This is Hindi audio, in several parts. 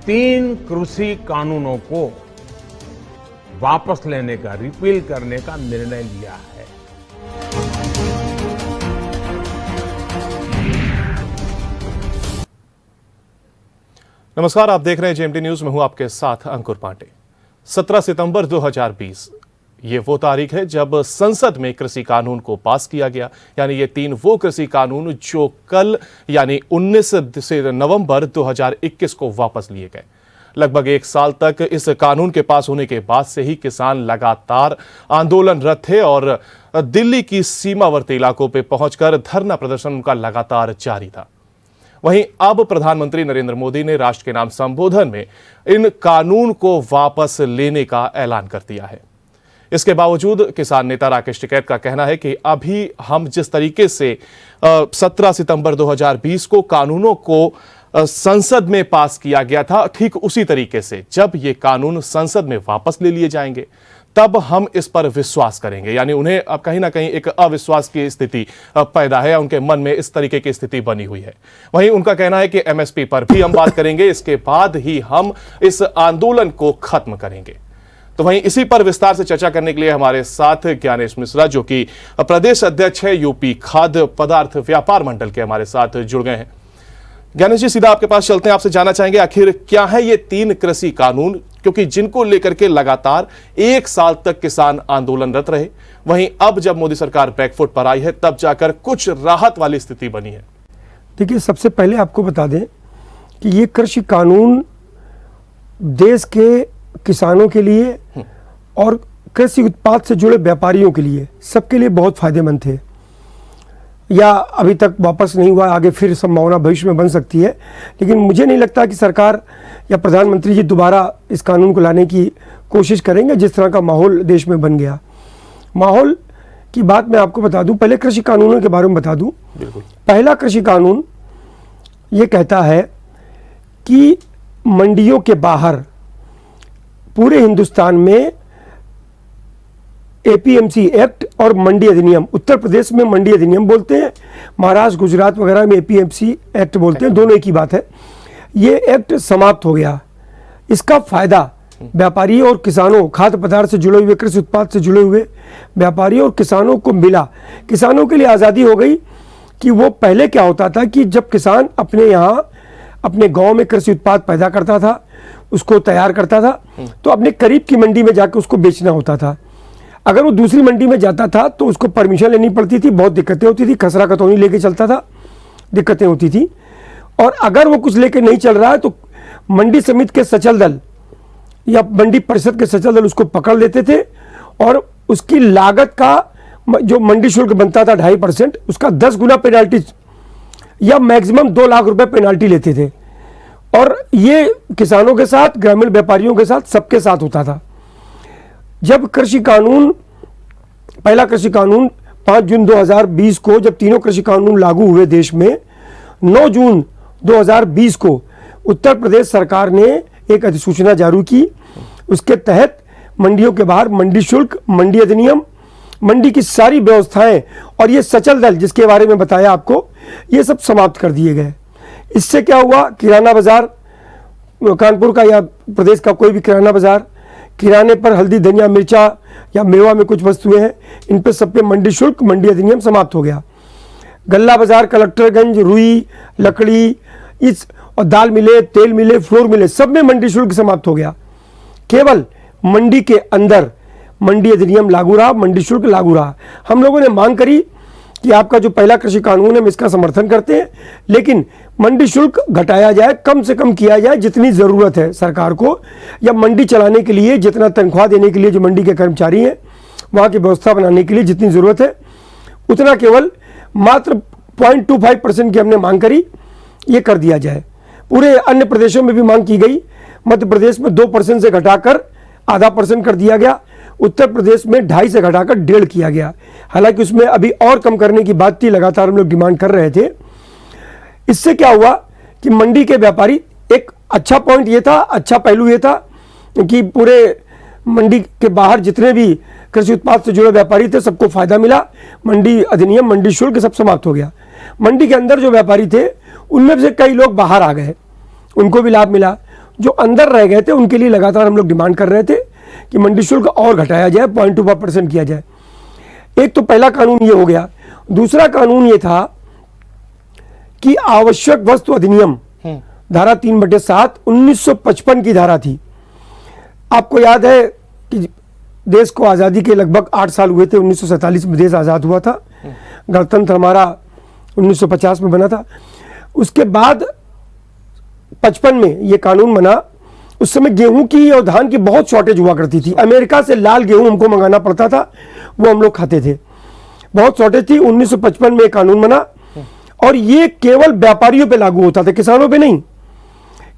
3 कृषि कानूनों को वापस लेने का, रिपील करने का निर्णय लिया है। नमस्कार, आप देख रहे हैं जेएमटी न्यूज में हूं आपके साथ अंकुर पांडे। 17 सितंबर 2020 ये वो तारीख है जब संसद में कृषि कानून को पास किया गया। यानी ये 3 वो कृषि कानून जो कल यानी 19 नवंबर 2021 को वापस लिए गए। लगभग 1 साल तक इस कानून के पास होने के बाद से ही किसान लगातार आंदोलनरत थे और दिल्ली की सीमावर्ती इलाकों पर पहुंचकर धरना प्रदर्शन उनका लगातार जारी था। वहीं अब प्रधानमंत्री नरेंद्र मोदी ने राष्ट्र के नाम संबोधन में इन कानून को वापस लेने का ऐलान कर दिया है। इसके बावजूद किसान नेता राकेश टिकैत का कहना है कि अभी हम जिस तरीके से 17 सितंबर 2020 को कानूनों को संसद में पास किया गया था, ठीक उसी तरीके से जब ये कानून संसद में वापस ले लिए जाएंगे तब हम इस पर विश्वास करेंगे। यानी उन्हें अब कहीं ना कहीं एक अविश्वास की स्थिति पैदा है, उनके मन में इस तरीके की स्थिति बनी हुई है। वहीं उनका कहना है कि एमएसपी पर भी हम बात करेंगे, इसके बाद ही हम इस आंदोलन को खत्म करेंगे। तो वहीं इसी पर विस्तार से चर्चा करने के लिए हमारे साथ ज्ञानेश मिश्रा, जो कि प्रदेश अध्यक्ष है यूपी खाद्य पदार्थ व्यापार मंडल के, हमारे साथ जुड़ गए हैं। ज्ञानेश जी, सीधा आपके पास चलते हैं। आपसे जानना चाहेंगे आखिर क्या है ये 3 कृषि कानून, क्योंकि जिनको लेकर के लगातार 1 साल तक किसान आंदोलनरत रहे। वहीं अब जब मोदी सरकार बैकफुट पर आई है तब जाकर कुछ राहत वाली स्थिति बनी है। देखिए, सबसे पहले आपको बता दें कि ये कृषि कानून देश के किसानों के लिए और कृषि उत्पाद से जुड़े व्यापारियों के लिए, सबके लिए बहुत फायदेमंद थे। या अभी तक वापस नहीं हुआ, आगे फिर संभावना भविष्य में बन सकती है, लेकिन मुझे नहीं लगता कि सरकार या प्रधानमंत्री जी दोबारा इस कानून को लाने की कोशिश करेंगे, जिस तरह का माहौल देश में बन गया। माहौल की बात मैं आपको बता दूं, पहले कृषि कानूनों के बारे में बता दूं। पहला कृषि कानून ये कहता है कि मंडियों के बाहर पूरे हिंदुस्तान में एपीएमसी एक्ट और मंडी अधिनियम, उत्तर प्रदेश में मंडी अधिनियम बोलते हैं, महाराष्ट्र गुजरात वगैरह में एपीएमसी एक्ट बोलते हैं, दोनों एक ही बात है। ये एक्ट समाप्त हो गया। इसका फायदा व्यापारी और किसानों, खाद्य पदार्थ से जुड़े हुए, कृषि उत्पाद से जुड़े हुए व्यापारी और किसानों को मिला। किसानों के लिए आज़ादी हो गई कि वो पहले क्या होता था कि जब किसान अपने यहाँ अपने गांव में कृषि उत्पाद पैदा करता था, उसको तैयार करता था, तो अपने करीब की मंडी में जाकर उसको बेचना होता था। अगर वो दूसरी मंडी में जाता था तो उसको परमिशन लेनी पड़ती थी, बहुत दिक्कतें होती थी, खसरा खतौनी लेके चलता था, दिक्कतें होती थी। और अगर वो कुछ लेके नहीं चल रहा है तो मंडी समिति के सचल दल या मंडी परिषद के सचल दल उसको पकड़ लेते थे और उसकी लागत का जो मंडी शुल्क बनता था 2.5%, उसका 10 गुना पेनाल्टी या मैक्सिमम 2 लाख रुपए पेनाल्टी लेते थे। और ये किसानों के साथ, ग्रामीण व्यापारियों के साथ, सबके साथ होता था। जब कृषि कानून, पहला कृषि कानून 5 जून 2020 को, जब तीनों कृषि कानून लागू हुए देश में, 9 जून 2020 को उत्तर प्रदेश सरकार ने एक अधिसूचना जारी की। उसके तहत मंडियों के बाहर मंडी शुल्क, मंडी अधिनियम, मंडी की सारी व्यवस्थाएं और ये सचल दल जिसके बारे में बताया आपको, ये सब समाप्त कर दिए गए। इससे क्या हुआ, किराना बाजार, कानपुर का या प्रदेश का कोई भी किराना बाजार, किराने पर हल्दी, धनिया, मिर्चा या मेवा में कुछ वस्तुएं हैं, इन पर सब पे मंडी शुल्क, मंडी अधिनियम समाप्त हो गया। गल्ला बाजार, कलेक्टरगंज, रुई, लकड़ी, इस और दाल मिले, तेल मिले, फ्लोर मिले, सब में मंडी शुल्क समाप्त हो गया। केवल मंडी के अंदर मंडी अधिनियम लागू रहा, मंडी शुल्क लागू रहा। हम लोगों ने मांग करी कि आपका जो पहला कृषि कानून है, हम इसका समर्थन करते हैं, लेकिन मंडी शुल्क घटाया जाए, कम से कम किया जाए, जितनी ज़रूरत है सरकार को, या मंडी चलाने के लिए जितना तनख्वाह देने के लिए जो मंडी के कर्मचारी हैं, वहाँ की व्यवस्था बनाने के लिए जितनी ज़रूरत है उतना केवल मात्र 0.25% की हमने मांग करी, ये कर दिया जाए। पूरे अन्य प्रदेशों में भी मांग की गई। मध्य प्रदेश में 2% से घटाकर 0.5% कर दिया गया। उत्तर प्रदेश में 2.5 से घटाकर 1.5 किया गया। हालांकि उसमें अभी और कम करने की बात थी, लगातार हम लोग डिमांड कर रहे थे। इससे क्या हुआ कि मंडी के व्यापारी, एक अच्छा पॉइंट ये था, अच्छा पहलू ये था कि पूरे मंडी के बाहर जितने भी कृषि उत्पाद से जुड़े व्यापारी थे सबको फायदा मिला। मंडी अधिनियम, मंडी शुल्क सब समाप्त हो गया। मंडी के अंदर जो व्यापारी थे उनमें से कई लोग बाहर आ गए, उनको भी लाभ मिला। जो अंदर रह गए थे उनके लिए लगातार हम लोग डिमांड कर रहे थे कि मंडी शुल्क और घटाया जाए, 0.25% किया जाए। एक तो पहला कानून ये हो गया। दूसरा कानून ये था कि आवश्यक वस्तु अधिनियम धारा 3/7 1955 की धारा थी। आपको याद है कि देश को आज़ादी के लगभग 8 साल हुए थे। 1947 में देश आज़ाद हुआ था, गणतंत्र हमारा 1950 में बना था। उसके बाद 55 में ये कानून बना। उस समय गेहूं की और धान की बहुत शॉर्टेज हुआ करती थी। अमेरिका से लाल गेहूं हमको मंगाना पड़ता था, वो हम लोग खाते थे, बहुत शॉर्टेज थी। 1955 में कानून बना और ये केवल व्यापारियों पे लागू होता था, किसानों पे नहीं।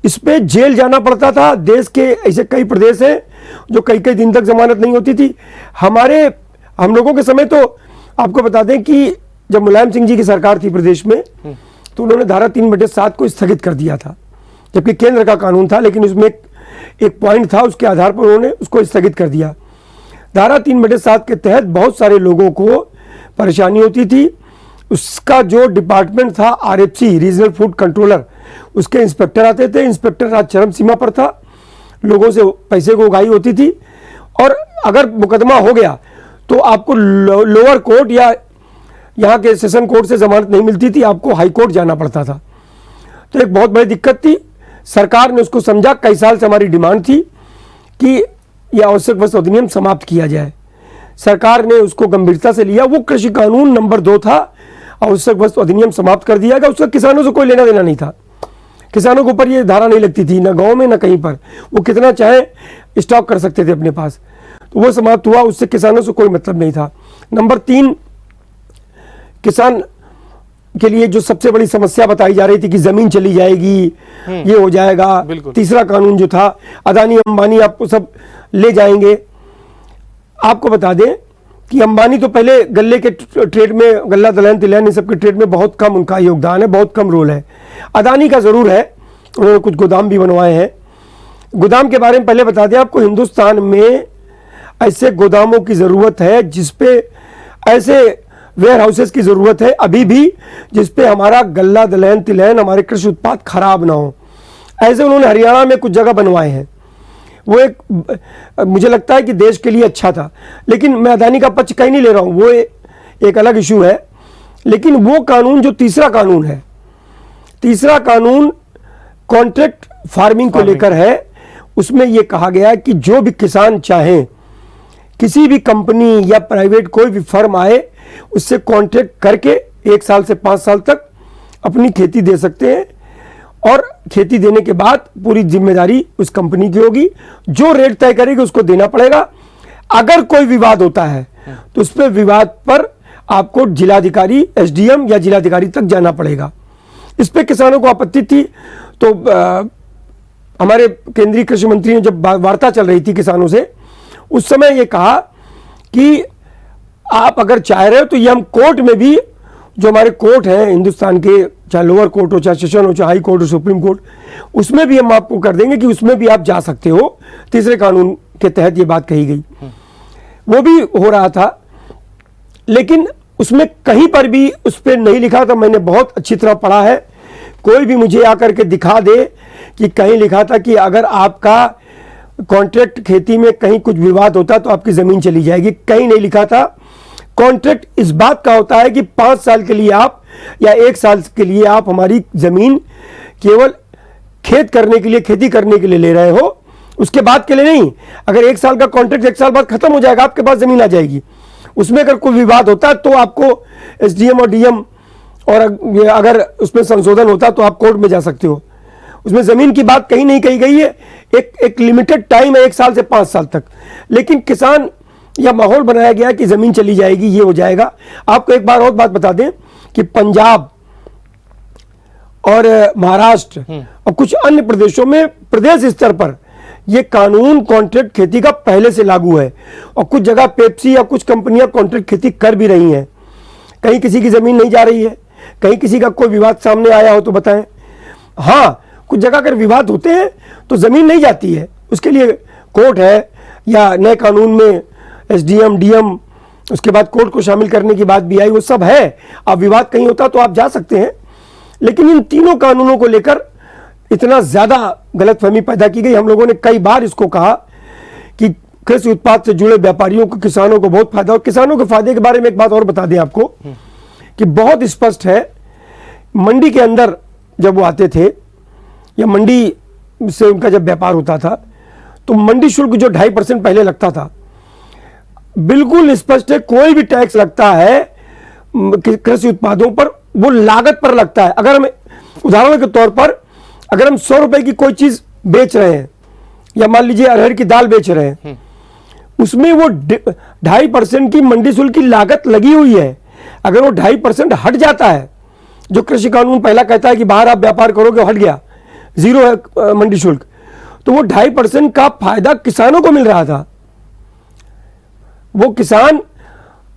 इस पे जेल जाना पड़ता था। देश के ऐसे कई प्रदेश हैं जो कई कई दिन तक जमानत नहीं होती थी। हम लोगों के समय तो आपको बता दें कि जब मुलायम सिंह जी की सरकार थी प्रदेश में, तो उन्होंने धारा 3/7 को स्थगित कर दिया था, जबकि केंद्र का कानून था, लेकिन उसमें एक पॉइंट था, उसके आधार पर उन्होंने उसको स्थगित कर दिया। धारा 3/7 के तहत बहुत सारे लोगों को परेशानी होती थी। उसका जो डिपार्टमेंट था RFC, रीजनल फूड कंट्रोलर, उसके इंस्पेक्टर आते थे। इंस्पेक्टर राज चरम सीमा पर था, लोगों से पैसे को उगाही होती थी और अगर मुकदमा हो गया तो आपको लोअर कोर्ट या यहाँ के सेशन कोर्ट से जमानत नहीं मिलती थी, आपको हाई कोर्ट जाना पड़ता था। तो एक बहुत बड़ी दिक्कत थी। सरकार ने उसको समझा। कई साल से हमारी डिमांड थी कि यह आवश्यक वस्तु अधिनियम समाप्त किया जाए। सरकार ने उसको गंभीरता से लिया। वो कृषि कानून नंबर 2 था, आवश्यक वस्तु अधिनियम समाप्त कर दिया गया। उसका किसानों से कोई लेना देना नहीं था। किसानों के ऊपर ये धारा नहीं लगती थी, ना गांव में ना कहीं पर। वो कितना चाहे स्टॉक कर सकते थे अपने पास। तो वो समाप्त हुआ, उससे किसानों से कोई मतलब नहीं था। नंबर 3, किसान के लिए जो सबसे बड़ी समस्या बताई जा रही थी कि जमीन चली जाएगी, ये हो जाएगा। तीसरा कानून जो था, अदानी अंबानी आपको सब ले जाएंगे। आपको बता दें कि अंबानी तो पहले गल्ले के ट्रेड में, गल्ला दलहन तिलहन इन सबके ट्रेड में बहुत कम उनका योगदान है, बहुत कम रोल है। अदानी का जरूर है, उन्होंने कुछ गोदाम भी बनवाए हैं। गोदाम के बारे में पहले बता दें आपको, हिंदुस्तान में ऐसे गोदामों की जरूरत है जिसपे, ऐसे वेयर हाउसेस की जरूरत है अभी भी, जिसपे हमारा गल्ला दलहन तिलहन, हमारे कृषि उत्पाद खराब ना हो। ऐसे उन्होंने हरियाणा में कुछ जगह बनवाए हैं। वो एक, मुझे लगता है कि देश के लिए अच्छा था। लेकिन मैं अदानी का पक्ष कहीं नहीं ले रहा हूं, वो एक अलग इशू है। लेकिन वो कानून जो तीसरा कानून है, तीसरा कानून कॉन्ट्रैक्ट फार्मिंग को लेकर है। उसमें यह कहा गया कि जो भी किसान चाहें, किसी भी कंपनी या प्राइवेट कोई भी फर्म आए, उससे कॉन्ट्रैक्ट करके 1 साल से 5 साल तक अपनी खेती दे सकते हैं और खेती देने के बाद पूरी जिम्मेदारी उस कंपनी की होगी। जो रेट तय करेगी उसको देना पड़ेगा। अगर कोई विवाद होता है तो उस पर विवाद पर आपको जिलाधिकारी, SDM या जिलाधिकारी तक जाना पड़ेगा। इस पे किसानों को आपत्ति थी। तो हमारे केंद्रीय कृषि मंत्री ने जब वार्ता चल रही थी किसानों से, उस समय ये कहा कि आप अगर चाह रहे हो तो ये हम कोर्ट में भी, जो हमारे कोर्ट हैं हिंदुस्तान के, चाहे लोअर कोर्ट हो, चाहे सेशन हो, चाहे हाई कोर्ट हो, सुप्रीम कोर्ट, उसमें भी हम आपको कर देंगे कि उसमें भी आप जा सकते हो। तीसरे कानून के तहत ये बात कही गई। वो भी हो रहा था, लेकिन उसमें कहीं पर भी उस पर नहीं लिखा था। मैंने बहुत अच्छी तरह पढ़ा है। कोई भी मुझे आकर के दिखा दे कि कहीं लिखा था कि अगर आपका कॉन्ट्रैक्ट खेती में कहीं कुछ विवाद होता तो आपकी जमीन चली जाएगी। कहीं नहीं लिखा था। कॉन्ट्रैक्ट इस बात का होता है कि 5 साल के लिए आप या 1 साल के लिए आप हमारी जमीन केवल खेत करने के लिए, खेती करने के लिए ले रहे हो, उसके बाद के लिए नहीं। अगर 1 साल का कॉन्ट्रैक्ट 1 साल बाद खत्म हो जाएगा, आपके पास जमीन आ जाएगी। उसमें अगर कोई विवाद होता है तो आपको SDM और DM, और अगर उसमें संशोधन होता तो आप कोर्ट में जा सकते हो। उसमें जमीन की बात कहीं नहीं कही गई है। एक लिमिटेड टाइम है, 1 साल से 5 साल तक। लेकिन किसान या माहौल बनाया गया कि जमीन चली जाएगी, ये हो जाएगा। आपको एक बार और बात बता दें कि पंजाब और महाराष्ट्र और कुछ अन्य प्रदेशों में प्रदेश स्तर पर यह कानून कॉन्ट्रैक्ट खेती का पहले से लागू है। और कुछ जगह पेप्सी या कुछ कंपनियां कॉन्ट्रैक्ट खेती कर भी रही हैं। कहीं किसी की जमीन नहीं जा रही है, कहीं किसी का कोई विवाद सामने आया हो तो बताएं। हाँ, कुछ जगह अगर विवाद होते हैं तो जमीन नहीं जाती है, उसके लिए कोर्ट है, या नए कानून में SDM DM, उसके बाद कोर्ट को शामिल करने की बात भी आई, वो सब है। अब विवाद कहीं होता तो आप जा सकते हैं। लेकिन इन तीनों कानूनों को लेकर इतना ज्यादा गलतफहमी पैदा की गई। हम लोगों ने कई बार इसको कहा कि कृषि उत्पाद से जुड़े व्यापारियों को, किसानों को बहुत फायदा। और किसानों के फायदे के बारे में एक बात और बता दें आपको कि बहुत स्पष्ट है, मंडी के अंदर जब वो आते थे या मंडी से उनका जब व्यापार होता था, तो मंडी शुल्क जो 2.5% पहले लगता था, बिल्कुल स्पष्ट है, कोई भी टैक्स लगता है कृषि उत्पादों पर, वो लागत पर लगता है। अगर हम उदाहरण के तौर पर अगर हम 100 रुपए की कोई चीज बेच रहे हैं, या मान लीजिए अरहर की दाल बेच रहे हैं, उसमें वो 2.5% की मंडी शुल्क की लागत लगी हुई है। अगर वो 2.5% हट जाता है, जो कृषि कानून पहला कहता है कि बाहर आप व्यापार करोगे, हट गया, 0 है मंडी शुल्क, तो वो 2.5% का फायदा किसानों को मिल रहा था। वो किसान,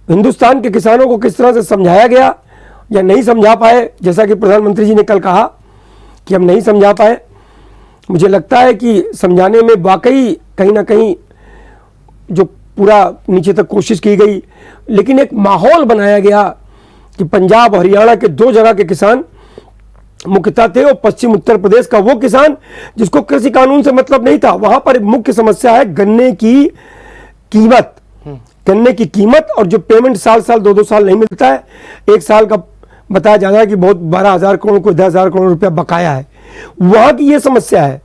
हिंदुस्तान के किसानों को किस तरह से समझाया गया या नहीं समझा पाए, जैसा कि प्रधानमंत्री जी ने कल कहा कि हम नहीं समझा पाए। मुझे लगता है कि समझाने में वाकई कहीं ना कहीं जो पूरा नीचे तक कोशिश की गई, लेकिन एक माहौल बनाया गया कि पंजाब हरियाणा के 2 जगह के किसान मुख्यतः थे, और पश्चिम उत्तर प्रदेश का वो किसान जिसको कृषि कानून से मतलब नहीं था, वहां पर मुख्य समस्या है गन्ने की कीमत। गन्ने की कीमत और जो पेमेंट साल 2-2 साल नहीं मिलता है। एक साल का बताया जा रहा है कि बहुत 12,000 करोड़ को 10,000 करोड़ रुपया बकाया है। वहां की ये समस्या है।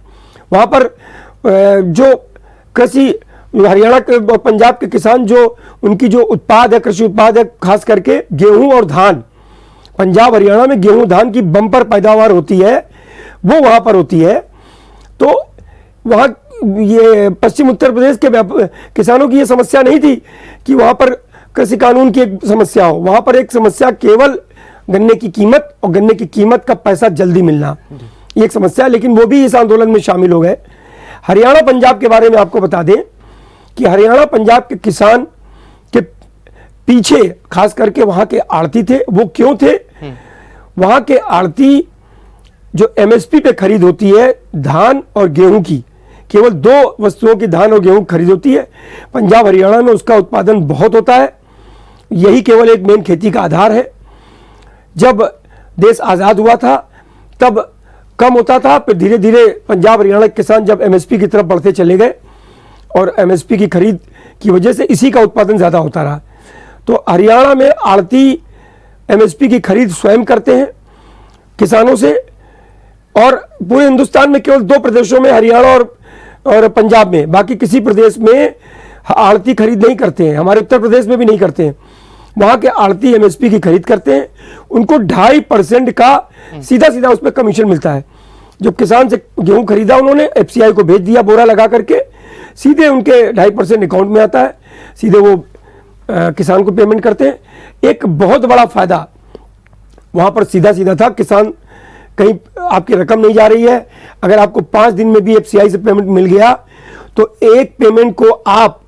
वहां पर जो कृषि हरियाणा के और पंजाब के किसान, जो उनकी जो उत्पाद है, कृषि उत्पाद है, खास करके गेहूं और धान, पंजाब हरियाणा में गेहूं धान की बम्पर पैदावार होती है, वो वहां पर होती है। तो वहां ये पश्चिम उत्तर प्रदेश के किसानों की ये समस्या नहीं थी कि वहां पर कृषि कानून की एक समस्या हो। वहां पर एक समस्या केवल गन्ने की कीमत और गन्ने की कीमत का पैसा जल्दी मिलना, ये एक समस्या है। लेकिन वो भी इस आंदोलन में शामिल हो गए। हरियाणा पंजाब के बारे में आपको बता दें कि हरियाणा पंजाब के किसान के पीछे खास करके वहां के आड़ती थे। वो क्यों थे? वहां के आड़ती जो एमएसपी पे खरीद होती है धान और गेहूं की, केवल 2 वस्तुओं की धान और गेहूं खरीद होती है। पंजाब हरियाणा में उसका उत्पादन बहुत होता है, यही केवल एक मेन खेती का आधार है। जब देश आज़ाद हुआ था तब कम होता था, फिर धीरे धीरे पंजाब हरियाणा के किसान जब एमएसपी की तरफ बढ़ते चले गए और एमएसपी की खरीद की वजह से इसी का उत्पादन ज़्यादा होता रहा। तो हरियाणा में आड़ती एमएसपी की खरीद स्वयं करते हैं किसानों से, और पूरे हिंदुस्तान में केवल 2 प्रदेशों में, हरियाणा और पंजाब में, बाकी किसी प्रदेश में आड़ती खरीद नहीं करते हैं। हमारे उत्तर प्रदेश में भी नहीं करते हैं। वहां के आड़ती एमएसपी की खरीद करते हैं, उनको 2.5% का सीधा सीधा उस पर कमीशन मिलता है। जब किसान से गेहूं खरीदा, उन्होंने एफसीआई को भेज दिया बोरा लगा करके, सीधे उनके 2.5% अकाउंट में आता है, सीधे वो किसान को पेमेंट करते हैं। एक बहुत बड़ा फायदा वहां पर सीधा सीधा था, किसान कहीं आपकी रकम नहीं जा रही है। अगर आपको 5 दिन में भी एफसीआई से पेमेंट मिल गया तो एक पेमेंट को आप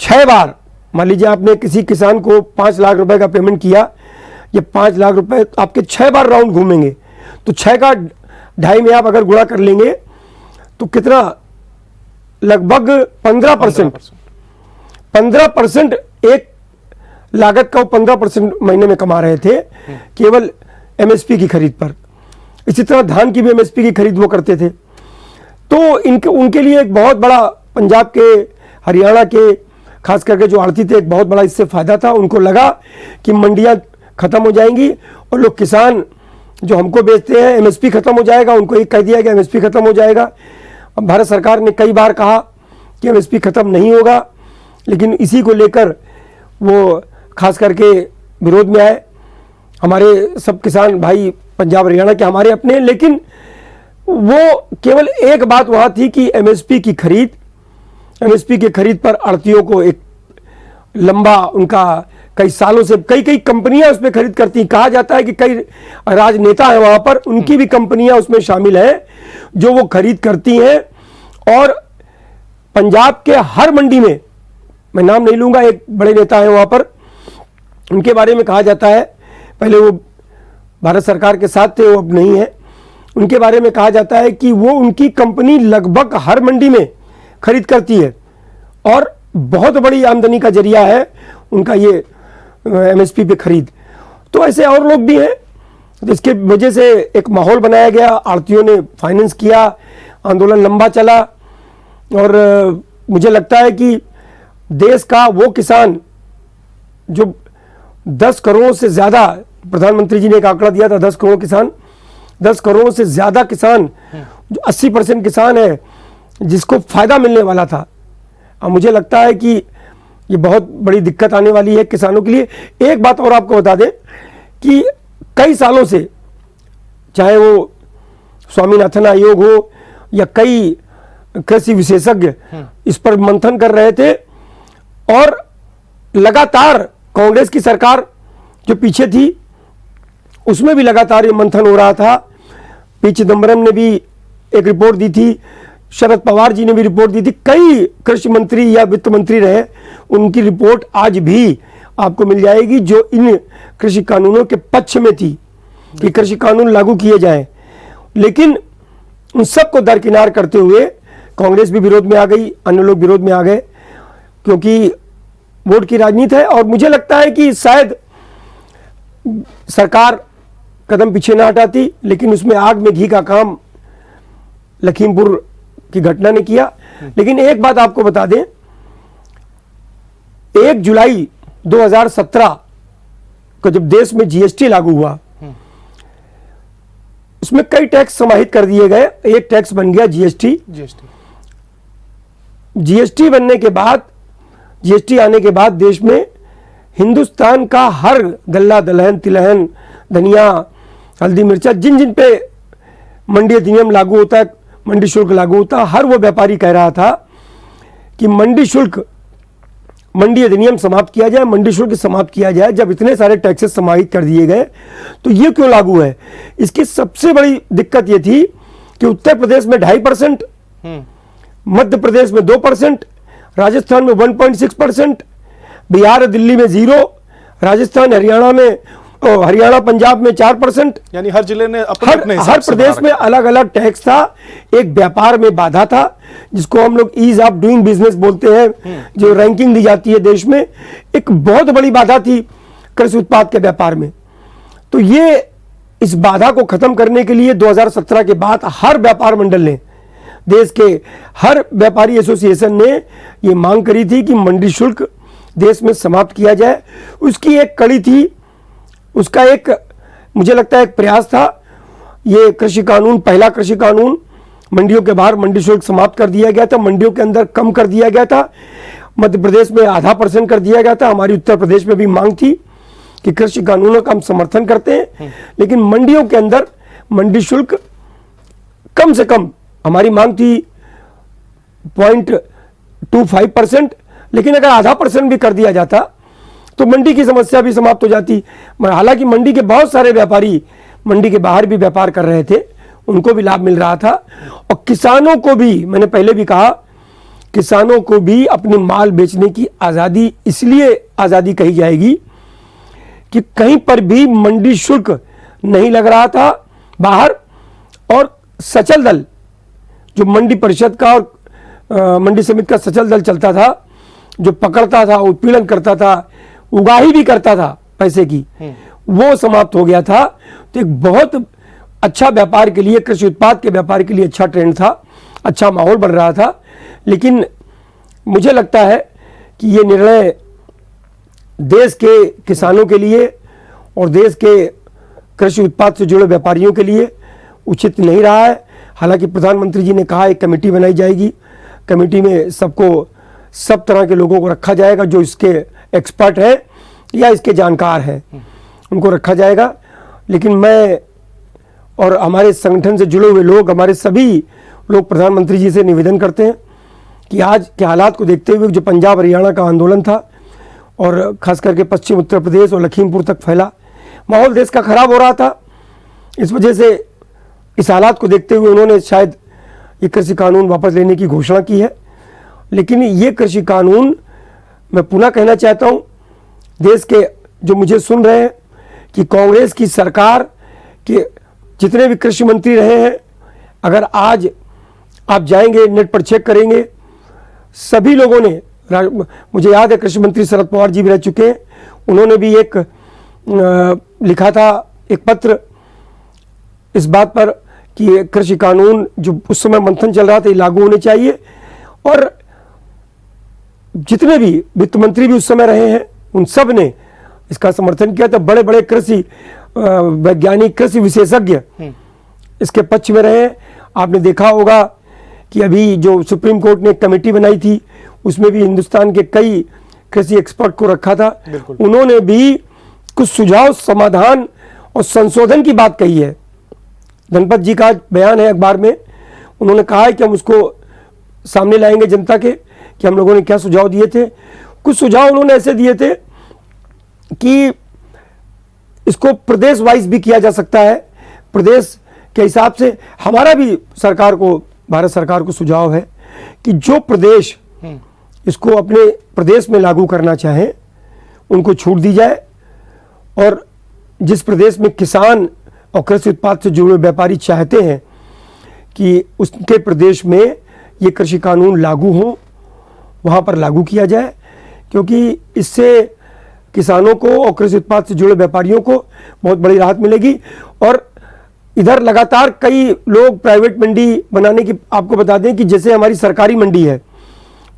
6 बार, मान लीजिए आपने किसी किसान को 5 लाख रुपए का पेमेंट किया, ये 5 लाख रुपए आपके 6 बार राउंड घूमेंगे, तो 6 का 2.5 में आप अगर गुणा कर लेंगे तो कितना, लगभग 15% एक लागत का 15% महीने में कमा रहे थे केवल एमएसपी की खरीद पर। इसी तरह धान की भी एमएसपी की खरीद वो करते थे। तो उनके लिए एक बहुत बड़ा, पंजाब के हरियाणा के खास करके जो आड़ती थे, एक बहुत बड़ा इससे फायदा था। उनको लगा कि मंडियां खत्म हो जाएंगी और लोग किसान जो हमको बेचते हैं एमएसपी खत्म हो जाएगा, उनको एक कह दिया कि एमएसपी खत्म हो जाएगा। अब भारत सरकार ने कई बार कहा कि एमएसपी खत्म नहीं होगा, लेकिन इसी को लेकर वो खास करके विरोध में आए। हमारे सब किसान भाई पंजाब हरियाणा के हमारे अपने, लेकिन वो केवल एक बात वहां थी कि एमएसपी की खरीद पर आड़तियों को एक लंबा, उनका कई सालों से कई कंपनियां उसमें खरीद करती। कहा जाता है कि कई राजनेता हैं वहां पर, उनकी भी कंपनियां उसमें शामिल हैं जो वो खरीद करती हैं। और पंजाब के हर मंडी में, मैं नाम नहीं लूंगा, एक बड़े नेता हैं वहां पर, उनके बारे में कहा जाता है, पहले वो भारत सरकार के साथ थे, वो अब नहीं है, उनके बारे में कहा जाता है कि वो, उनकी कंपनी लगभग हर मंडी में खरीद करती है और बहुत बड़ी आमदनी का जरिया है उनका ये एमएसपी पे खरीद। तो ऐसे और लोग भी हैं तो इसके वजह से एक माहौल बनाया गया, आड़तियों ने फाइनेंस किया, आंदोलन लंबा चला। और मुझे लगता है कि देश का वो किसान जो 10 करोड़ से ज़्यादा, प्रधानमंत्री जी ने एक आंकड़ा दिया था 10 करोड़ किसान, 10 करोड़ से ज़्यादा किसान, जो 80% किसान है जिसको फायदा मिलने वाला था, अब मुझे लगता है कि ये बहुत बड़ी दिक्कत आने वाली है किसानों के लिए। एक बात और आपको बता दें कि कई सालों से, चाहे वो स्वामीनाथन आयोग हो या कई कृषि विशेषज्ञ इस पर मंथन कर रहे थे, और लगातार कांग्रेस की सरकार जो पीछे थी उसमें भी लगातार ये मंथन हो रहा था। पी चिदम्बरम ने भी एक रिपोर्ट दी थी, शरद पवार जी ने भी रिपोर्ट दी थी, कई कृषि मंत्री या वित्त मंत्री रहे, उनकी रिपोर्ट आज भी आपको मिल जाएगी जो इन कृषि कानूनों के पक्ष में थी कि कृषि कानून लागू किए जाएं। लेकिन उन सबको दरकिनार करते हुए कांग्रेस भी विरोध में आ गई, अन्य लोग विरोध में आ गए, क्योंकि वोट की राजनीति है। और मुझे लगता है कि शायद सरकार कदम पीछे ना हटाती, लेकिन उसमें आग में घी का काम लखीमपुर की घटना ने किया। लेकिन एक बात आपको बता दें, 1 जुलाई 2017 को जब देश में जीएसटी लागू हुआ, उसमें कई टैक्स समाहित कर दिए गए, एक टैक्स बन गया जीएसटी। जीएसटी बनने के बाद, जीएसटी आने के बाद देश में हिंदुस्तान का हर गल्ला, दलहन, तिलहन, धनिया, हल्दी, मिर्चा, जिन जिन पे मंडी अधिनियम लागू होता है, मंडी शुल्क लागू होता है, हर वो व्यापारी कह रहा था कि मंडी शुल्क, मंडी अधिनियम समाप्त किया जाए, मंडी शुल्क समाप्त किया जाए। जब इतने सारे टैक्सेस समाहित कर दिए गए तो ये क्यों लागू है? इसकी सबसे बड़ी दिक्कत ये थी कि उत्तर प्रदेश में 2.5%, मध्य प्रदेश में 2%, राजस्थान में 1.6%, बिहार और दिल्ली में 0%, राजस्थान, हरियाणा में, हरियाणा पंजाब में 4%, यानी हर जिले ने अपने हर प्रदेश में अलग अलग टैक्स था। एक व्यापार में बाधा था, जिसको हम लोग ईज ऑफ डूइंग बिजनेस बोलते हैं, जो रैंकिंग दी जाती है देश में, एक बहुत बड़ी बाधा थी कृषि उत्पाद के व्यापार में। तो ये, इस बाधा को खत्म करने के लिए 2017 के बाद हर व्यापार मंडल ने, देश के हर व्यापारी एसोसिएशन ने ये मांग करी थी कि मंडी शुल्क देश में समाप्त किया जाए। उसकी एक कड़ी थी, उसका एक, मुझे लगता है एक प्रयास था, ये कृषि कानून, पहला कृषि कानून, मंडियों के बाहर मंडी शुल्क समाप्त कर दिया गया था, मंडियों के अंदर कम कर दिया गया था, मध्य प्रदेश में 0.5% कर दिया गया था। हमारी उत्तर प्रदेश में भी मांग थी कि कृषि कानूनों का हम समर्थन करते हैं, लेकिन मंडियों के अंदर मंडी शुल्क कम से कम, हमारी मांग थी 0.25%, लेकिन अगर 0.5% भी कर दिया जाता तो मंडी की समस्या भी समाप्त हो जाती। हालांकि मंडी के बहुत सारे व्यापारी मंडी के बाहर भी व्यापार कर रहे थे, उनको भी लाभ मिल रहा था। और किसानों को भी, मैंने पहले भी कहा, किसानों को भी अपने माल बेचने की आज़ादी, इसलिए आज़ादी कही जाएगी कि कहीं पर भी मंडी शुल्क नहीं लग रहा था बाहर, और सचल दल, जो मंडी परिषद का और मंडी समिति का सचल दल चलता था, जो पकड़ता था, उत्पीड़न करता था, उगाही भी करता था पैसे की, वो समाप्त हो गया था। तो एक बहुत अच्छा व्यापार के लिए, कृषि उत्पाद के व्यापार के लिए अच्छा ट्रेंड था, अच्छा माहौल बन रहा था। लेकिन मुझे लगता है कि ये निर्णय देश के किसानों के लिए और देश के कृषि उत्पाद से जुड़े व्यापारियों के लिए उचित नहीं रहा है। हालांकि प्रधानमंत्री जी ने कहा एक कमेटी बनाई जाएगी, कमेटी में सबको, सब तरह के लोगों को रखा जाएगा, जो इसके एक्सपर्ट है या इसके जानकार हैं, उनको रखा जाएगा। लेकिन मैं और हमारे संगठन से जुड़े हुए लोग, हमारे सभी लोग प्रधानमंत्री जी से निवेदन करते हैं कि आज के हालात को देखते हुए, जो पंजाब हरियाणा का आंदोलन था और खास करके पश्चिम उत्तर प्रदेश और लखीमपुर तक फैला, माहौल देश का खराब हो रहा था। इस वजह से इस हालात को देखते हुए उन्होंने शायद ये कृषि कानून वापस लेने की घोषणा की है। लेकिन ये कृषि कानून, मैं पुनः कहना चाहता हूँ देश के जो मुझे सुन रहे हैं, कि कांग्रेस की सरकार के जितने भी कृषि मंत्री रहे हैं, अगर आज आप जाएंगे, नेट पर चेक करेंगे, सभी लोगों ने, मुझे याद है कृषि मंत्री शरद पवार जी भी रह चुके हैं, उन्होंने भी एक लिखा था, एक पत्र इस बात पर कि ये कृषि कानून जो उस समय मंथन चल रहा था ये लागू होने चाहिए, और जितने भी वित्त मंत्री भी उस समय रहे हैं उन सब ने इसका समर्थन किया था। बड़े बड़े कृषि वैज्ञानिक, कृषि विशेषज्ञ इसके पक्ष में रहे हैं। आपने देखा होगा कि अभी जो सुप्रीम कोर्ट ने एक कमेटी बनाई थी उसमें भी हिंदुस्तान के कई कृषि एक्सपर्ट को रखा था। उन्होंने भी कुछ सुझाव, समाधान और संशोधन की बात कही है। धनपत जी का बयान है अखबार में, उन्होंने कहा है कि हम उसको सामने लाएंगे जनता के कि हम लोगों ने क्या सुझाव दिए थे। कुछ सुझाव उन्होंने ऐसे दिए थे कि इसको प्रदेश वाइज भी किया जा सकता है, प्रदेश के हिसाब से। हमारा भी सरकार को, भारत सरकार को सुझाव है कि जो प्रदेश इसको अपने प्रदेश में लागू करना चाहे उनको छूट दी जाए, और जिस प्रदेश में किसान और कृषि उत्पाद से जुड़े व्यापारी चाहते हैं कि उसके प्रदेश में ये कृषि कानून लागू हो, वहाँ पर लागू किया जाए, क्योंकि इससे किसानों को और कृषि उत्पाद से जुड़े व्यापारियों को बहुत बड़ी राहत मिलेगी। और इधर लगातार कई लोग प्राइवेट मंडी बनाने की, आपको बता दें कि जैसे हमारी सरकारी मंडी है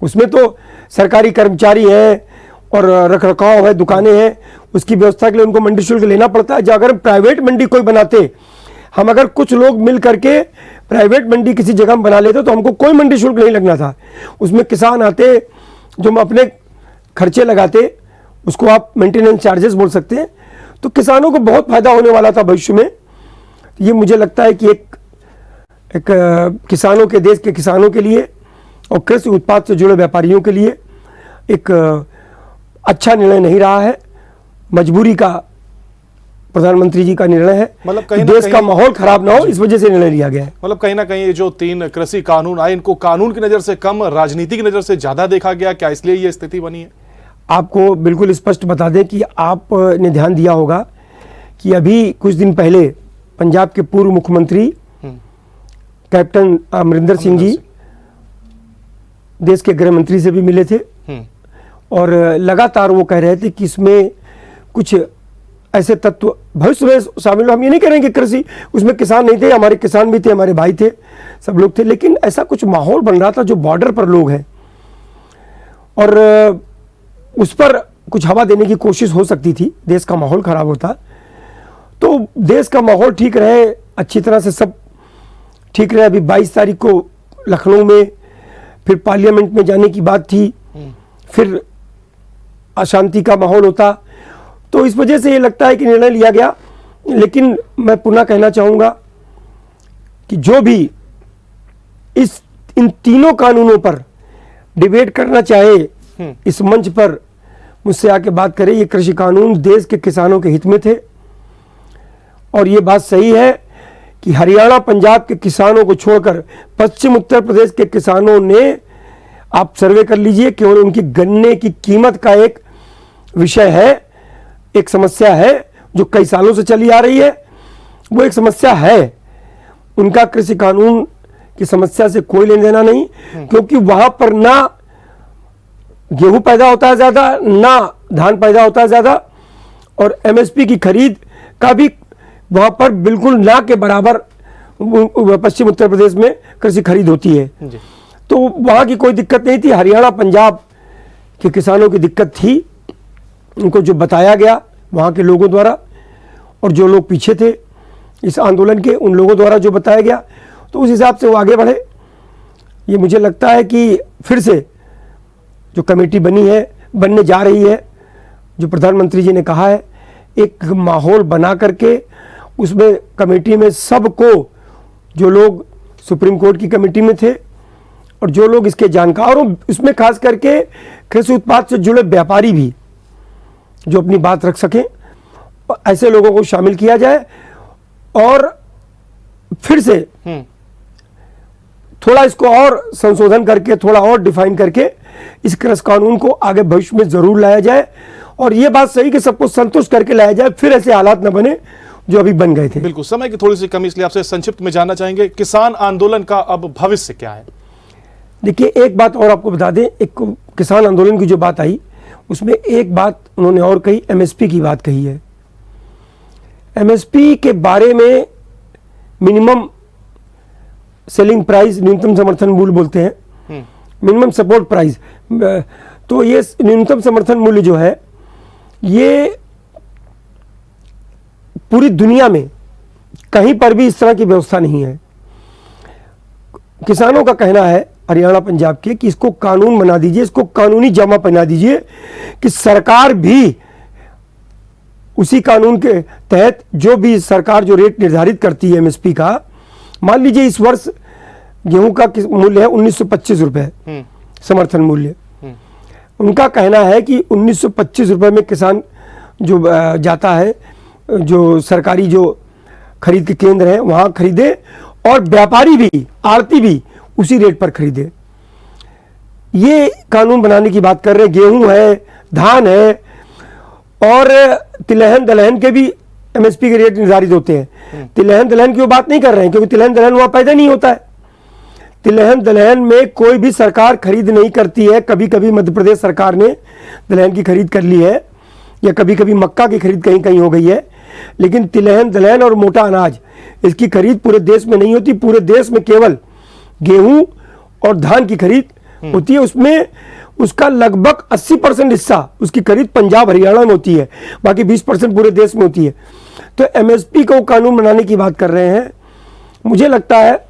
उसमें तो सरकारी कर्मचारी हैं और रखरखाव है, दुकानें हैं, उसकी व्यवस्था के लिए उनको मंडी शुल्क लेना पड़ता है। अगर प्राइवेट मंडी कोई बनाते, हम अगर कुछ लोग मिल करके प्राइवेट मंडी किसी जगह में बना लेते तो हमको कोई मंडी शुल्क नहीं लगना था। उसमें किसान आते, जो हम अपने खर्चे लगाते, उसको आप मेंटेनेंस चार्जेस बोल सकते हैं, तो किसानों को बहुत फायदा होने वाला था भविष्य में। ये मुझे लगता है कि एक किसानों के, देश के किसानों के लिए और कृषि उत्पाद से जुड़े व्यापारियों के लिए एक अच्छा निर्णय नहीं रहा है, मजबूरी का प्रधानमंत्री जी का निर्णय है। मतलब कहीं देश का माहौल खराब ना हो इस वजह से निर्णय लिया गया है। मतलब कहीं ना कहीं ये जो 3 कृषि कानून आए, इनको कानून की नजर से कम, राजनीति की नजर से ज्यादा देखा गया, क्या इसलिए ये स्थिति बनी है? आपको बिल्कुल स्पष्ट बता दें कि आपने ध्यान दिया होगा कि अभी कुछ दिन पहले पंजाब के पूर्व मुख्यमंत्री कैप्टन अमरिंदर सिंह जी देश के गृह मंत्री से भी मिले थे, और लगातार वो कह रहे थे कि इसमें कुछ ऐसे तत्व भविष्य में शामिल। हम ये नहीं कह रहे हैं कि कृषि उसमें किसान नहीं थे, हमारे किसान भी थे, हमारे भाई थे, सब लोग थे, लेकिन ऐसा कुछ माहौल बन रहा था जो बॉर्डर पर लोग हैं, और उस पर कुछ हवा देने की कोशिश हो सकती थी, देश का माहौल खराब होता। तो देश का माहौल ठीक रहे, अच्छी तरह से सब ठीक रहे। अभी 22 तारीख को लखनऊ में फिर पार्लियामेंट में जाने की बात थी, फिर अशांति का माहौल होता, तो इस वजह से ये लगता है कि निर्णय लिया गया। लेकिन मैं पुनः कहना चाहूँगा कि जो भी इन तीनों कानूनों पर डिबेट करना चाहे इस मंच पर मुझसे आके बात करें। ये कृषि कानून देश के किसानों के हित में थे, और ये बात सही है कि हरियाणा पंजाब के किसानों को छोड़कर पश्चिम उत्तर प्रदेश के किसानों ने, आप सर्वे कर लीजिए, केवल उनकी गन्ने की कीमत का एक विषय है, एक समस्या है जो कई सालों से चली आ रही है, वो एक समस्या है। उनका कृषि कानून की समस्या से कोई लेना देना नहीं, क्योंकि वहां पर ना गेहूं पैदा होता है ज्यादा, ना धान पैदा होता है ज्यादा, और एमएसपी की खरीद का भी वहां पर बिल्कुल ना के बराबर पश्चिम उत्तर प्रदेश में कृषि खरीद होती है जी। तो वहां की कोई दिक्कत नहीं थी। हरियाणा पंजाब के किसानों की दिक्कत थी, उनको जो बताया गया वहां के लोगों द्वारा, और जो लोग पीछे थे इस आंदोलन के, उन लोगों द्वारा जो बताया गया, तो उस हिसाब से वो आगे बढ़े। ये मुझे लगता है कि फिर से जो कमेटी बनी है, बनने जा रही है, जो प्रधानमंत्री जी ने कहा है, एक माहौल बना करके उसमें कमेटी में सबको, जो लोग सुप्रीम कोर्ट की कमेटी में थे और जो लोग इसके जानकार, और इसमें खास करके कृषि उत्पाद से जुड़े व्यापारी भी जो अपनी बात रख सकें, ऐसे लोगों को शामिल किया जाए, और फिर से थोड़ा इसको और संशोधन करके, थोड़ा और डिफाइन करके इस कृषि कानून को आगे भविष्य में जरूर लाया जाए। और ये बात सही कि सबको संतुष्ट करके लाया जाए, फिर ऐसे हालात न बने जो अभी बन गए थे। बिल्कुल, समय की थोड़ी सी कमी, इसलिए आपसे संक्षिप्त में जानना चाहेंगे, किसान आंदोलन का अब भविष्य क्या है? देखिए, एक बात और आपको बता दें, एक किसान आंदोलन की जो बात आई उसमें एक बात उन्होंने और कही, एमएसपी की बात कही है। एमएसपी के बारे में मिनिमम सेलिंग प्राइस, न्यूनतम समर्थन मूल्य बोलते हैं, मिनिमम सपोर्ट प्राइस। तो ये न्यूनतम समर्थन मूल्य जो है ये पूरी दुनिया में कहीं पर भी इस तरह की व्यवस्था नहीं है। किसानों का कहना है हरियाणा पंजाब के कि इसको कानून बना दीजिए, इसको कानूनी जमा पहना दीजिए कि सरकार भी उसी कानून के तहत जो भी सरकार जो रेट निर्धारित करती है एमएसपी का, मान लीजिए इस वर्ष गेहूं का मूल्य है 1925 रुपए समर्थन मूल्य। उनका कहना है कि 1925 रुपए में किसान जो जाता है, जो सरकारी जो खरीद के केंद्र हैं वहां खरीदे, और व्यापारी भी, आड़ती भी उसी रेट पर खरीदे। ये कानून बनाने की बात कर रहे हैं। गेहूं है, धान है और तिलहन दलहन के भी एमएसपी के रेट निर्धारित होते हैं। तिलहन दलहन की वो बात नहीं कर रहे हैं क्योंकि तिलहन दलहन वहां पैदा नहीं होता है। तिलहन दलहन में कोई भी सरकार खरीद नहीं करती है। कभी कभी मध्य प्रदेश सरकार ने दलहन की खरीद कर ली है, या कभी कभी मक्का की खरीद कहीं कहीं हो गई है, लेकिन तिलहन दलहन और मोटा अनाज इसकी खरीद पूरे देश में नहीं होती। पूरे देश में केवल गेहूं और धान की खरीद होती है। उसमें उसका लगभग 80% हिस्सा उसकी खरीद पंजाब हरियाणा में होती है, बाकी 20% पूरे देश में होती है। तो एमएसपी को कानून बनाने की बात कर रहे हैं। मुझे लगता है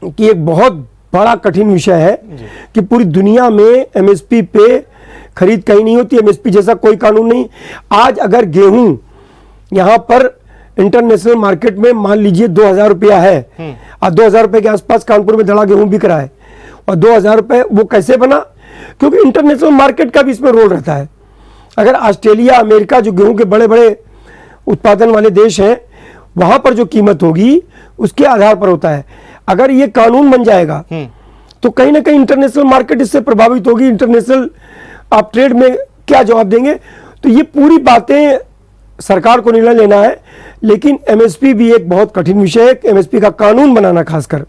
कि एक बहुत बड़ा कठिन विषय है कि पूरी दुनिया में एमएसपी पे खरीद कहीं नहीं होती। एमएसपी जैसा कोई कानून नहीं। आज अगर गेहूं यहां पर इंटरनेशनल मार्केट में मान लीजिए 2000 रुपया है, और 2000 रुपए के आसपास कानपुर में दड़ा गेहूं बिक रहा है, और 2000 रुपए वो कैसे बना? क्योंकि इंटरनेशनल मार्केट का भी इसमें रोल रहता है। अगर ऑस्ट्रेलिया, अमेरिका जो गेहूं के बड़े बड़े उत्पादन वाले देश हैं, वहां पर जो कीमत होगी उसके आधार पर होता है। अगर ये कानून बन जाएगा तो कहीं ना कहीं इंटरनेशनल मार्केट इससे प्रभावित होगी। इंटरनेशनल आप ट्रेड में क्या जवाब देंगे? तो ये पूरी बातें सरकार को निर्णय लेना है, लेकिन एमएसपी भी एक बहुत कठिन विषय है। एमएसपी का कानून बनाना खासकर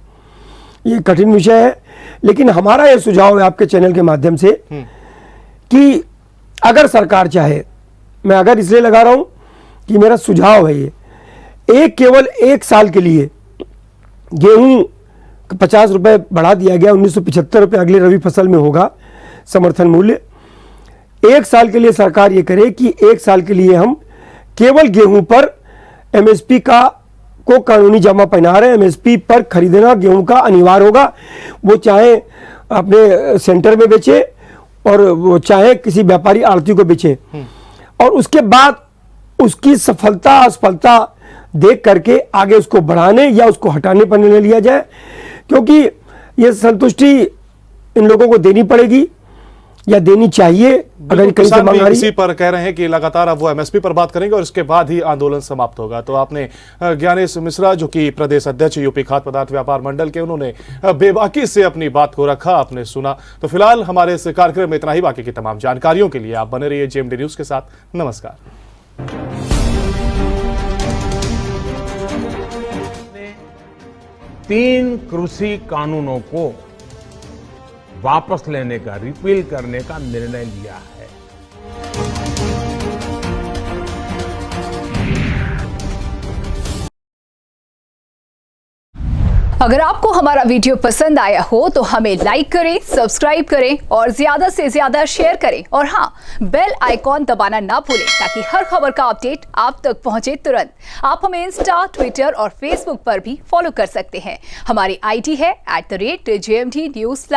ये कठिन विषय है। लेकिन हमारा ये सुझाव है आपके चैनल के माध्यम से कि अगर सरकार चाहे, मैं अगर इसलिए लगा रहा हूं कि मेरा सुझाव है ये, केवल 1 साल के लिए गेहूं 50 रुपए बढ़ा दिया गया, 1975 रुपए अगले रबी फसल में होगा समर्थन मूल्य। 1 साल के लिए सरकार ये करे कि 1 साल के लिए हम केवल गेहूं पर एमएसपी को कानूनी जमा पहना रहे हैं। एमएसपी पर खरीदना गेहूं का अनिवार्य होगा, वो चाहे अपने सेंटर में बेचे और वो चाहे किसी व्यापारी आड़ती को बेचे, और उसके बाद उसकी सफलता असफलता देख करके आगे उसको बढ़ाने या उसको हटाने पर निर्णय लिया जाए। क्योंकि ये संतुष्टि इन लोगों को देनी पड़ेगी या देनी चाहिए। अगर कहीं से मांग आ रही, इसी पर कह रहे हैं कि लगातार अब वो एमएसपी पर बात करेंगे और इसके बाद ही आंदोलन समाप्त होगा। तो आपने ज्ञानेश मिश्रा जो कि प्रदेश अध्यक्ष यूपी खाद्य पदार्थ व्यापार मंडल के, उन्होंने बेबाकी से अपनी बात को रखा, आपने सुना। तो फिलहाल हमारे इस कार्यक्रम में इतना ही। बाकी की तमाम जानकारियों के लिए आप बने रहिए जेएमडी न्यूज के साथ। नमस्कार। 3 कृषि कानूनों को वापस लेने का, रिपील करने का निर्णय लिया है। अगर आपको हमारा वीडियो पसंद आया हो तो हमें लाइक करें, सब्सक्राइब करें और ज्यादा से ज्यादा शेयर करें। और हाँ, बेल आइकॉन दबाना ना भूलें ताकि हर खबर का अपडेट आप तक पहुंचे तुरंत। आप हमें इंस्टा, ट्विटर और फेसबुक पर भी फॉलो कर सकते हैं। हमारी आईडी है @JMD News।